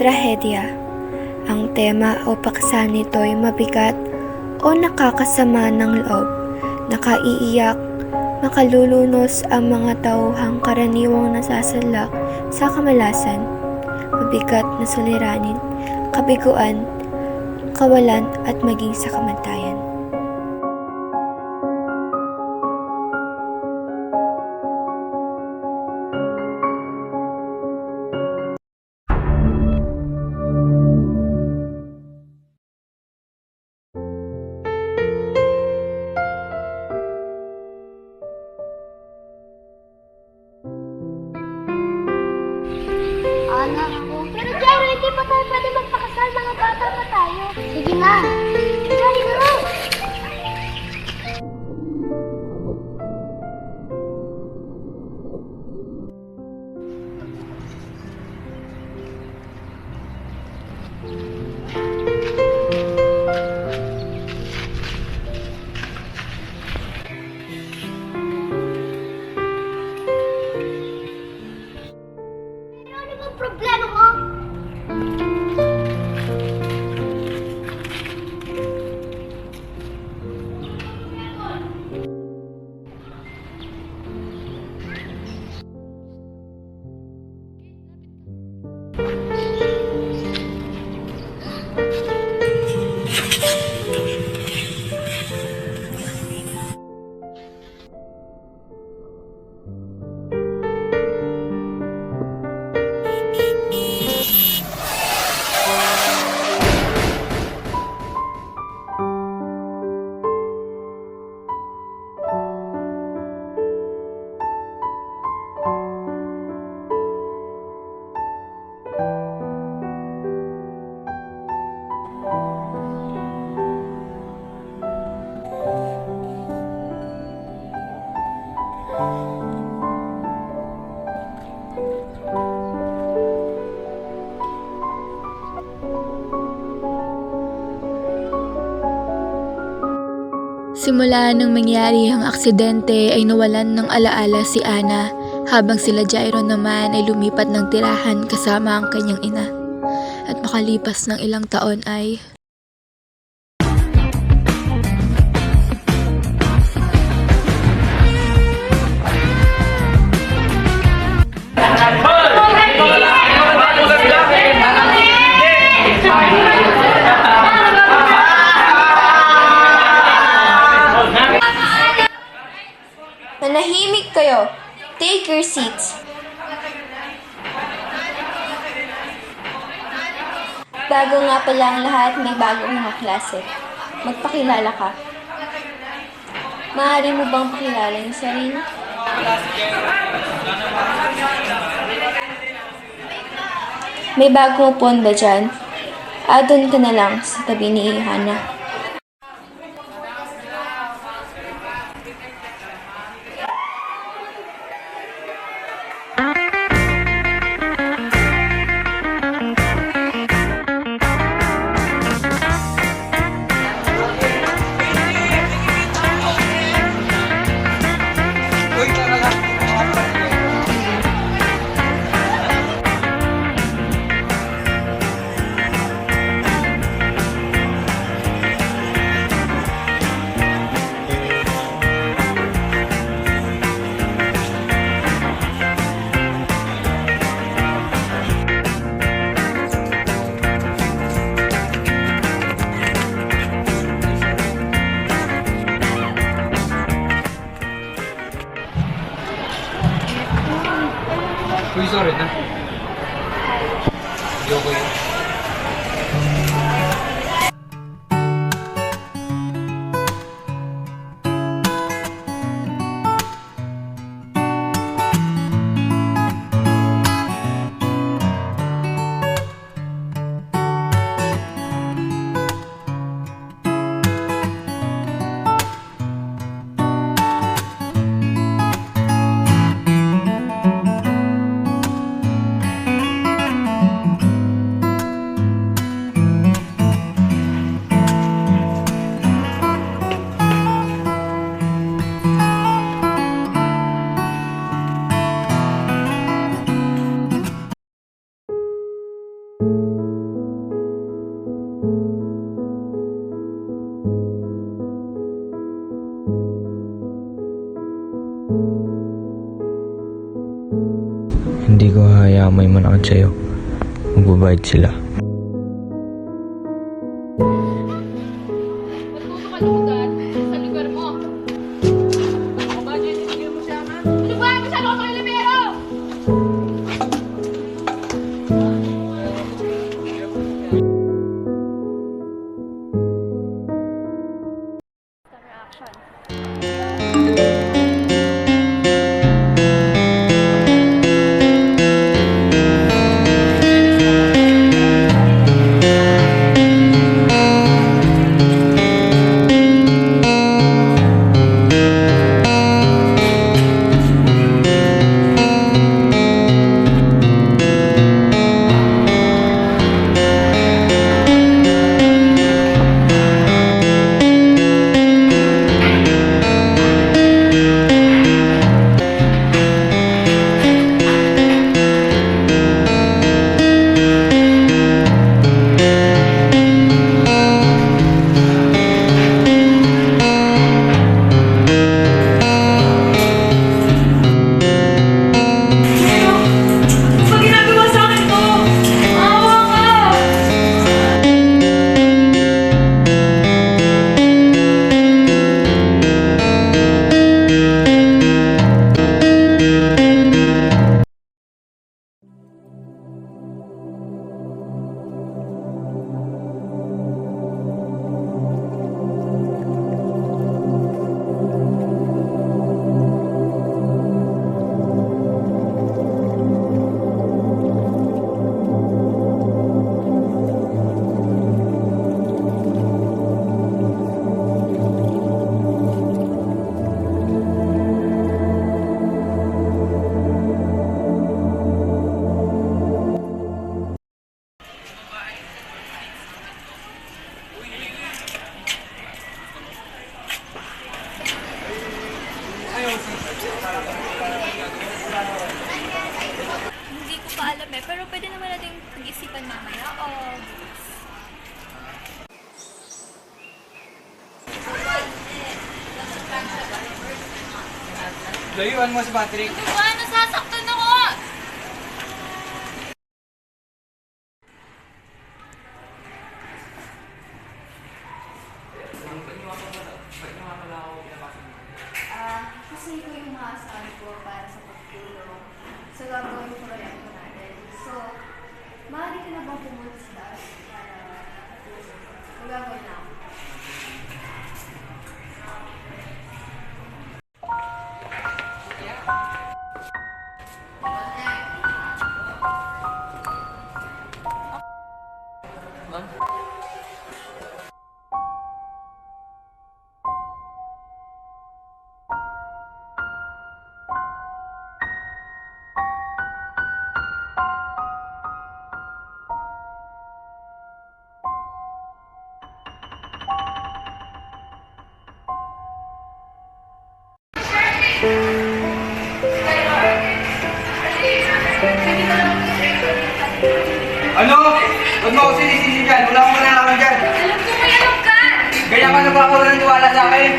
Trahedya. Ang tema o paksa nito ay mabigat o nakakasama ng loob, nakaiiyak, makalulunos ang mga tauhang karaniwang nasasalak sa kamalasan, mabigat na suliranin, kabiguan, kawalan at maging sa kamatayan. Anak ko. Pero Jaro, hindi pa tayo pwede magpakasal. Mga bata pa tayo. Sige nga. Jaro, go! Ano bang problema mo? Simula nang mangyari ang aksidente ay nawalan ng alaala si Ana, habang sila Jairo naman ay lumipat ng tirahan kasama ang kanyang ina. At makalipas ng ilang taon ay Manahimik kayo. Take your seats. Bago nga pala ang lahat, may bagong mga klase. Magpakilala ka. Maaari mo bang pakilala yung sarili? May bagong upuan ba dyan? Doon ka na lang sa tabi ni Hana. Uy, sorry na. Ayoko yun. Hindi ko hahayaang may manakit sa'yo. Magbabayad sila. Hindi ko pa alam eh, pero pwede naman natin pag-isipan mamaya o... Layuan mo si Patrick. Ano ba? Nasasaktan ako! Kasi ito yung maasahan ko para sa pagtulong sa gagawin proyekto natin. So, maaari ka na bang pumunta sa taas para magagawin na ako? Ano? Huwag mo ako sinisisi dyan. Wala akong malalaman dyan. Alam ko may alam ka! Ganyan ka na ba ako walang tiwala sa akin?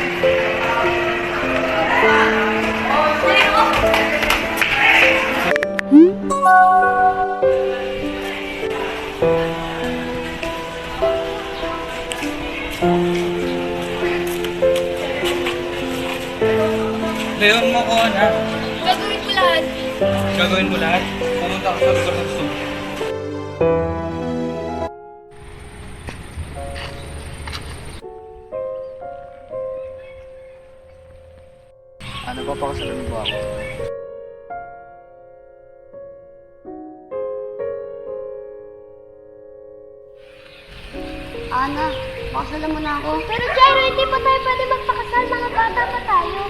Layuan mo ko, ha? Gagawin ko lahat. Gagawin mo lahat. Pumunta ako sa lugar na gusto mo. Ano ba pakasalan mo ako? Ana, pakasalan mo na ako. Pero Jairo, hindi pa tayo pwede magpakasal. Mga bata pa tayo.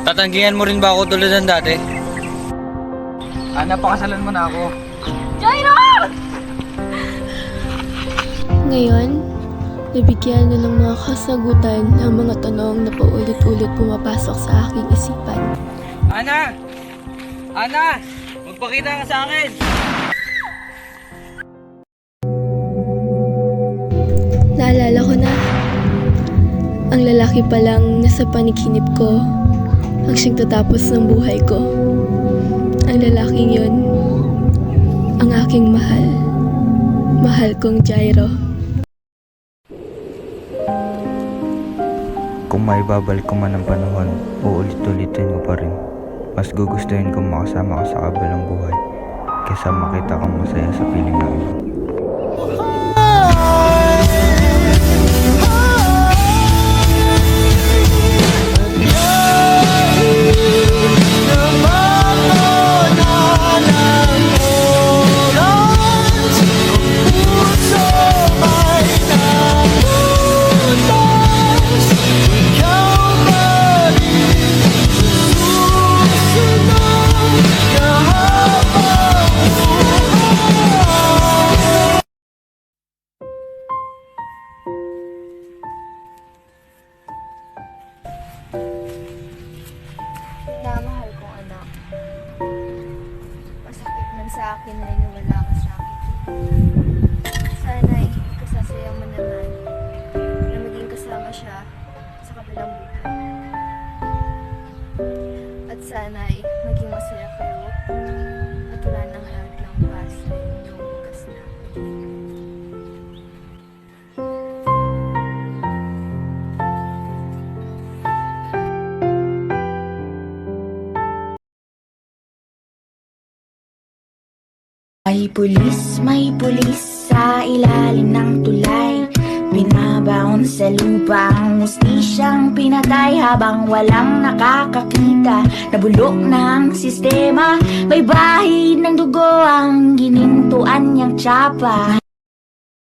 Tatanggihan mo rin ba ako tulad ng dati? Ana, pakasalan mo na ako. Jairo! Ngayon, nabigyan na ng mga kasagutan ang mga tanong na paulit-ulit pumapasok sa aking isipan. Ana! Ana! Magpakita ka sa akin! lalaki pa lang nasa paniginip ko ang siyang tatapos ng buhay ko. Ang lalaking yun, ang aking mahal. Mahal kong Jairo. Kung maibabalik ko man ang panahon, uulit-ulitin ko pa rin. Mas gugustuhin kong makasama ka sa kabilang buhay kaysa makita kang masaya sa piling namin. Mahal kong anak. Masakit man sa akin na wala ka sa akin. Sana'y kasasaya mo naman na maging kasama siya sa kabilang buhay. At sana'y maging masaya kayo at wala nang hadlang pa sa inyong bukas na pag-ibig. May pulis sa ilalim ng tulay. Binabaon sa lupa ang hustisyang pinatay habang walang nakakakita. Nabulok ng sistema, may bahid ng dugo ang ginintuan niyang tsapa.